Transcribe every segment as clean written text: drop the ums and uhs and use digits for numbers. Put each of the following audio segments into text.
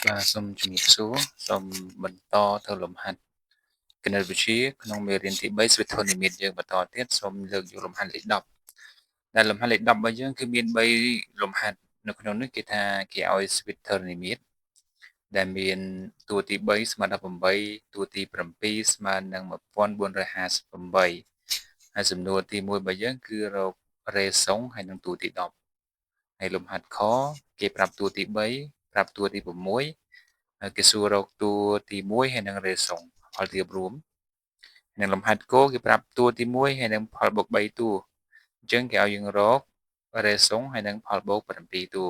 បាទសូមជំរាបសួរសូមបន្តទៅលំហាត់គណិតវិទ្យាក្នុងមេរៀនទី3សវិធនិមិត្តយើងបន្តទៀតសូមលើកយកលំហាត់លេខ10ដែលលំហាត់លេខ10របស់យើងគឺមាន3លំហាត់នៅក្នុងនេះគេថាគេឲ្យសវិធនិមិត្តដែលមានតួទី3ស្មើ18តួទី7ស្មើនឹង1458ហើយសំណួរទី1របស់យើងគឺរករេសុងហើយនឹងតួទី10ហើយលំហាត់ខគេប្រាប់តួទី3ប្រាប់តួទី6ហើយគេសួររកតួទី1ហើយនឹងរេសុងផលរៀបរួមនិងលំហាត់គោគេប្រាប់តួទី1ហើយនឹងផលបូក3តួអញ្ចឹងគេឲ្យយើងរករេសុងហើយនឹងផលបូក7តួ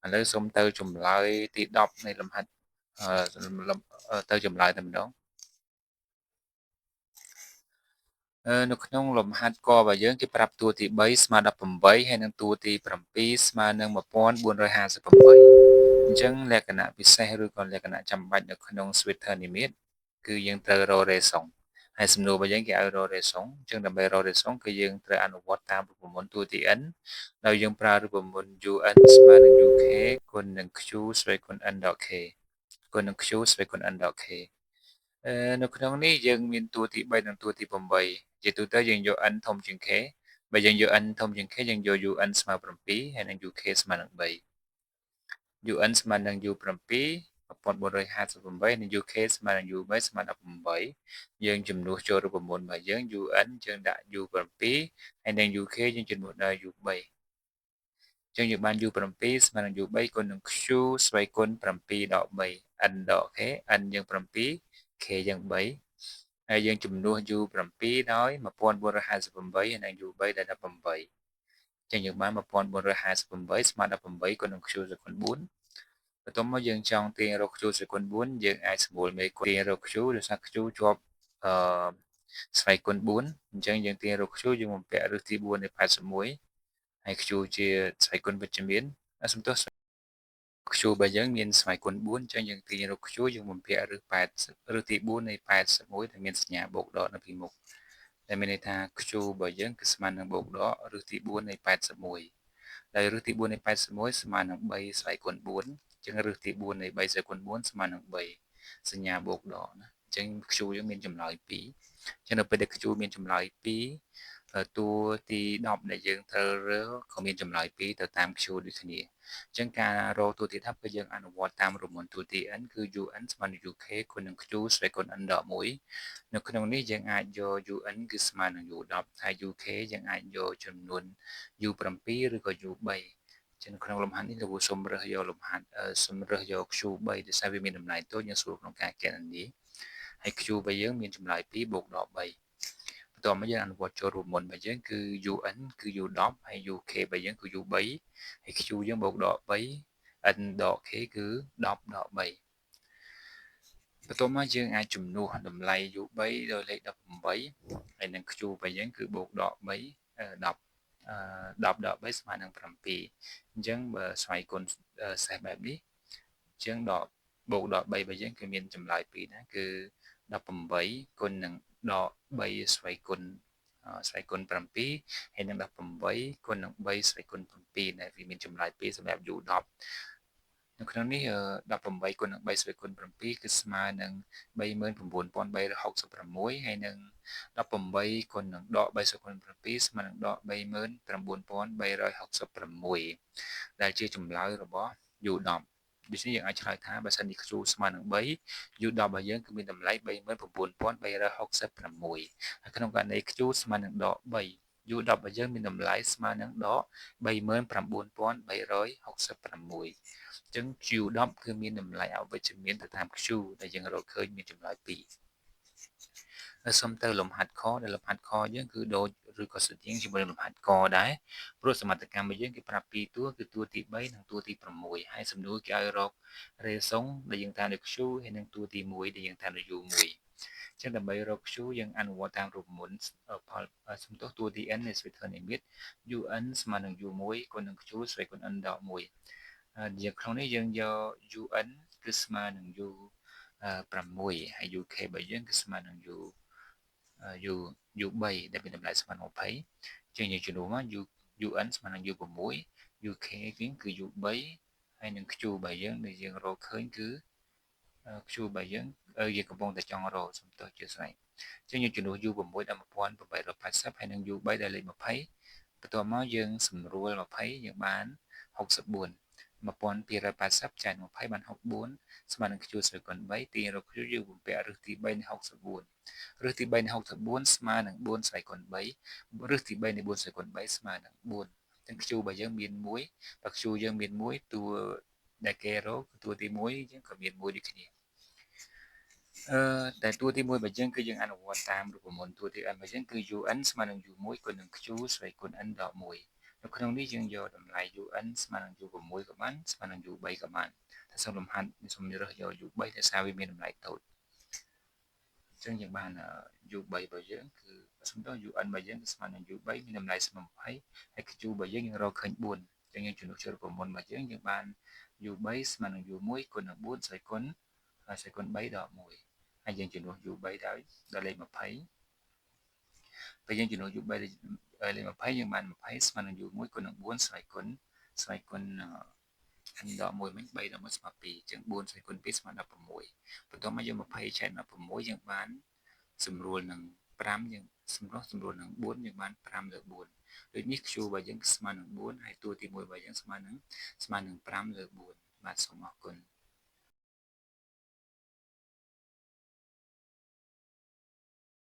ឥឡូវសូមទៅចម្លើយទី10នៃលំហាត់ទៅចម្លើយតែម្ដងនៅក្នុងលំហាត់ករបស់យើងគេប្រាប់តួទី3ស្មើ18ហើយនឹងតួទី7ស្មើនឹង1458អញ្ចឹងលក្ខណៈពិសេសឬក៏លក្ខណៈចាំបាច់នៅក្នុង Sweater និមិត្តគឺយើងត្រូវរករេសុងហើយសំណួររបស់យើងគេឲ្យរករេសុងអញ្ចឹងដើម្បីរករេសុងគឺយើងត្រូវអនុវត្តតាមរូបមន្តតួទី n ដោយយើងប្រើរូបមន្ត un ស្មើនឹង uk គុណនឹង q ស្វេគុណ n ដក k គុណនឹង q ស្វេគុណ n ដក k នៅក្នុងនេះយើងមានតួទី3និងតួទី8ជាទូទៅយើងយក n ធំជាង k បើយើងយក n ធំជាង k យើងយក un ស្មើ7ហើយនឹង uk ស្មើនឹង3 un ស្មើនឹង u7 1458និង uk ស្មើនឹង u3 ស្មើ18យើងជំនួសចូលរូបមន្តរបស់យើង un យើងដាក់ u7 ហើយនឹង uk យើងជំនួសដល់ u3 អញ្ចឹងយើងបាន u7 ស្មើនឹង u3 គុណនឹង q ស្វ័យគុណ7ដក3 n ដក k n យើង7 k យើង3ហើយយើងជំនួស u7 ដោយ1458ហើយនឹង u3 ដែល18ចឹងយើងបាន1458ស្មើ18គុណនឹង q ស្វ័យគុណ4បន្ទាប់មកយើងចង់ទាញរក q ស្វ័យគុណ4យើងអាចស្រួលមេគុណទាញរក q ដោយសារ q ជាប់ស្វ័យគុណ4អញ្ចឹងយើងទាញរក q យើងបំពាក់ឫសទី4នៃ81ហើយ q ជាស្វ័យគុណវិជ្ជមានសំទោស q របស់យើងមានស្វ័យគុណ4អញ្ចឹងយើងទាញរក q យើងបំពាក់ឫសទី4នៃ81ដែលមានសញ្ញាបូកដកនៅពីមុខដែលមានន័យថា q របស់យើងគឺស្មើនឹងបូកដកឫសទី4នៃ81ដែលឫសទី4នៃ81ស្មើនឹង3ស្វ័យគុណ4អញ្ចឹងឫសទី4នៃ3ស្វ័យគុណ4ស្មើនឹង3សញ្ញាបូកដកណាអញ្ចឹង q យើងមានចម្លើយ2អញ្ចឹងនៅពេលដែល q មានចម្លើយ2តួទី10ដែលយើងត្រូវរើក៏មានចម្លើយ2ទៅតាម q ដូចគ្នាអញ្ចឹងការរកតួទី10គឺយើងអនុវត្តតាមរមន្តតួទី n គឺ un ស្មើនឹង uk គុណនឹង q ស្វ័យគុណ n ដក1នៅក្នុងនេះយើងអាចយក un គឺស្មើនឹង u10 ហើយ uk យើងអាចយកចំនួន u7 ឬក៏ u3 ចឹងក្នុងលំហាត់នេះលោកគ្រូសូមរើសយកលំហាត់សូមរើសយក q3 ដោយសារវាមានតម្លៃតូចយើងស្រួលក្នុងការគណនាហើយ q របស់យើងមានចម្លើយ2បូកដក3បន្ទាប់មកយើងអនុវត្តចូលរូបមន្តរបស់យើងគឺ un គឺ u10 ហើយ uk របស់យើងគឺ u3 ហើយ q យើងបូកដក3 n ដក k គឺ10ដក3បន្ទាប់មកយើងអាចជំនួសតម្លៃ u3 ដោយលេខ18ហើយនឹង q របស់យើងគឺបូកដក3 10 10ដក3ស្មើនឹង7អញ្ចឹងបើស្វ័យគុណសេះបែបនេះអញ្ចឹងបូកដក3របស់យើងគឺមានចម្លើយ2ណាគឺ18គុណនឹងដក3ស្វ័យគុណ7ហើយនឹង18គុណនឹង3ស្វ័យគុណ7ដែលវាមានចម្លើយ2សម្រាប់ u10 នៅក្នុងនេះ18គុណនឹង3ស្វ័យគុណ7គឺស្មើនឹង39366ហើយនឹង18គុណនឹងដក3ស្វ័យគុណ7ស្មើនឹងដក39366ដែលជាចម្លើយរបស់ u10 ដូច្នេះយើងអាចឆ្លើយថាបើសិនជា q ស្មើនឹង3 u10 របស់យើងគឺមានតម្លៃ39366ហើយក្នុងករណី q ស្មើនឹងដក3 u10 របស់យើងមានតម្លៃស្មើនឹងដក39366អញ្ចឹង Q10 គឺមានតម្លៃអវិជ្ជមានទៅតាម Q ដែលយើងរកឃើញមានចម្លើយ2ហើយសូមទៅលំហាត់ខដែលលំហាត់ខយើងគឺដូចឬក៏ស្តៀងជាមួយនឹងលំហាត់កដែរព្រោះសមត្ថកម្មរបស់យើងគេប្រាប់2តួគឺតួទី3និងតួទី6ហើយសំណួរគេឲ្យរករេសុងដែលយើងតាមនៅ Q ហើយនិងតួទី1ដែលយើងតាមនៅ U1 ចឹងដើម្បីរក Q យើងអនុវត្តតាមរូបមន្តផលសំទោសតួទី n នៃស្វេធនិមិត្ត un ស្មើនឹង u1 គុណនឹង q ស្វេគុណ n ដក1យើងក្នុងនេះយើងយក un គឺស្មើនឹង u6 ហើយ uk របស់យើងគឺស្មើនឹង u3 ដែលមានតម្លៃស្មើនឹង20ជាងយើងជំនួសមក un ស្មើនឹង u6 uk វិញគឺ u3 ហើយនឹង q របស់យើងដែលយើងរកឃើញគឺ Q របស់យើងយើងកំពុងតែចង់រកសំទោសជាស្រេចអញ្ចឹងយើងជំនួស U6 ដល់1880ហើយនឹង U3 ដល់លេខ20បន្ទាប់មកយើងសម្រួល20យើងបាន64 1280ចែក20បាន64ស្មើនឹង Q ស្រីគុណ3ទីរក Q យើងបំពាក់រឹសទី3នៃ64រឹសទី3នៃ64ស្មើនឹង4ស្រីគុណ3រឹសទី3នៃ4ស្រីគុណ3ស្មើនឹង4អញ្ចឹង Q របស់យើងមាន1បើ Q យើងមាន1តួដែលគេរកតួទី1យើងក៏មាន1ដូចគ្នាតែតួទី1របស់យើងគឺយើងអនុវត្តតាមរូបមន្តតួទី n របស់យើងគឺ un ស្មើនឹង u1 គុណនឹង q ស្វ័យគុណ n ដក1នៅក្នុងនេះយើងយកតម្លៃ un ស្មើនឹង u6 ក៏បានស្មើនឹង u3 ក៏បានតែសូមលំហាត់សូមរើសយក u3 ដោយសារវាមានតម្លៃតូចអញ្ចឹងយើងបាន u3 របស់យើងគឺសំដៅ un របស់យើងស្មើនឹង u3 មានតម្លៃស្មើ20ហើយ q របស់យើងរកឃើញ4អញ្ចឹងយើងជំនួសចូលរូបមន្តរបស់យើងបាន u3 ស្មើនឹង u1 គុណនឹង4ស្វ័យគុណ3ដក1ហើយយើងជំនួស u3 ដល់លេខ20ពេលយើងជំនួស u3 ដល់លេខ20យើងបាន20ស្មើនឹង u1 គុណនឹង4ស្វ័យគុណn ដក1មិញ3ដក1ស្មើ2អញ្ចឹង4ស្វ័យគុណ2ស្មើ16បន្ទាប់មកយើង20ឆែក16យើងបានសម្រួលនឹង5យើងសម្រួលនឹង4យើងបាន5លើ4ដូចនេះ Q របស់យើងស្មើនឹង4ហើយតួទី1របស់យើងស្មើនឹង5លើ4បាទសូមអរគុណ